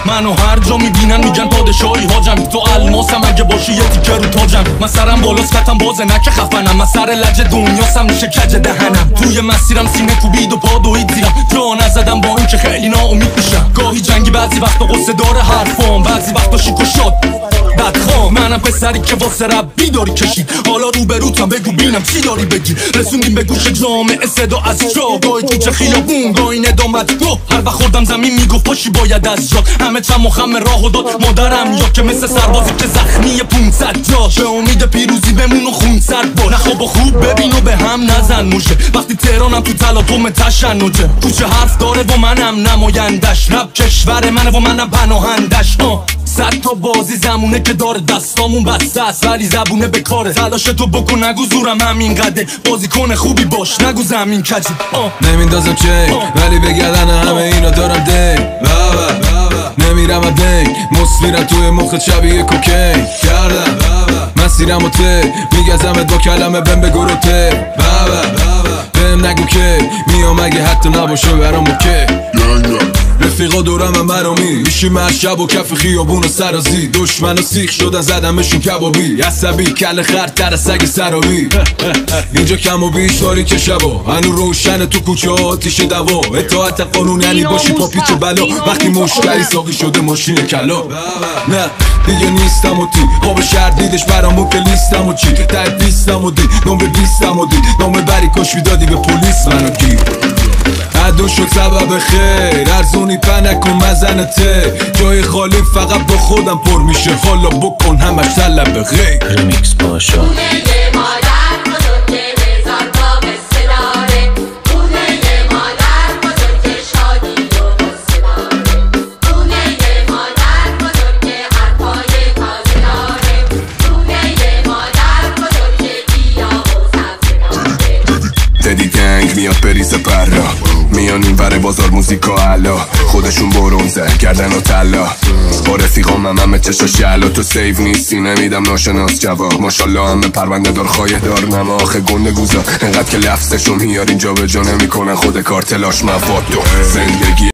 منو هر جا میبینن میگن پادشاهی حاجم، تو الماسم اگه باشی یه تیکه رو تاجم. من سرم بالاست کتم بازه نکه خفنم، من سر لج دنیاسم میشه کج دهنم. توی مسیرم سینه کوبید و پا دوید زیرم، جا نزدم با این که خیلی ناامید میشم. گاهی جنگی بعضی وقتا قصه داره حرفام، بعضی وقتا شیک و شاد بدخوام. منم پسری که واسه ربی داری کشید، حالا روبروتم بگو بینم چی داری بگی. رسوندیم به گوش جامعه صدا از جا، گاهی کوچه خیابون گاهی ندامت گو. هر وقت خوردم زمین میگفت پاشی باید از جا. همه چم و خم راهو داد مادرم، یا که مثل سربازی که زخمی 500 جاش. به امید پیروزی بمون و خون سرد باش، نخواب و خوب ببین و به هم نزن موشه. وقتی تهرانم تو تلاطم تشنجه، کوچه حرف داره و منم نمایندش. رب کشور منه و منم پناهندش. 100 تا بازی زمونه که داره دستامون بسته است، ولی زبونه به کاره. تلاش تو بکن نگو زورم همین قده، بازیکن خوبی باش نگو زمین کجی. نمیندازم چین ولی بگردن همه اینا دارم دین. نمیرم دنگ مصویرم توی مخت شبیه کوکین کردم. مسیرم و ته میگزمت با کلمه بهم بگو رو ته. بهم نگو که میام اگه حتی نباشه برام اوکی. رفیقا دورم هم برامی میشیم هر شب و کف خیابون و سرازی. دشمن و سیخ شدن زدمشون کبابی، عصبی کل خرتر سگ سرابی. اینجا کم و بیش داری که شبا هنو روشن تو کوچه ها آتیش دوا. اطاعت قانون یعنی باشی پا پیچ بلا، وقتی مشتری ساقی شده ماشین کلا. نه دیگه نیستم و تی قاب شهر دیدش برامون که لیستم و چی. ته پیستم و دی نمره 20م و دی نامه بری کش میدادی به پلیس منو گیر. عدو شد سبب خیر ارزونی پنک و مزنته، جای خالی فقط با خودم پر میشه. حالا بکن همش طلب غیر. ریمیکس پاشا تدی گنگ میاد بریزه برا، میان این ور بازار موزیکا علا. خودشون برونزه کردن و طلا، با رفیقام همه چشاش علا. تو سیو نیستی نمیدم ناشناس جواب. ماشالله همه پرونده دار خواهی دار نماخه گنده گوزا، انقدر که لفظشون میار اینجا به جا نمیکنن خود کارتلاش مواد. تو زندگی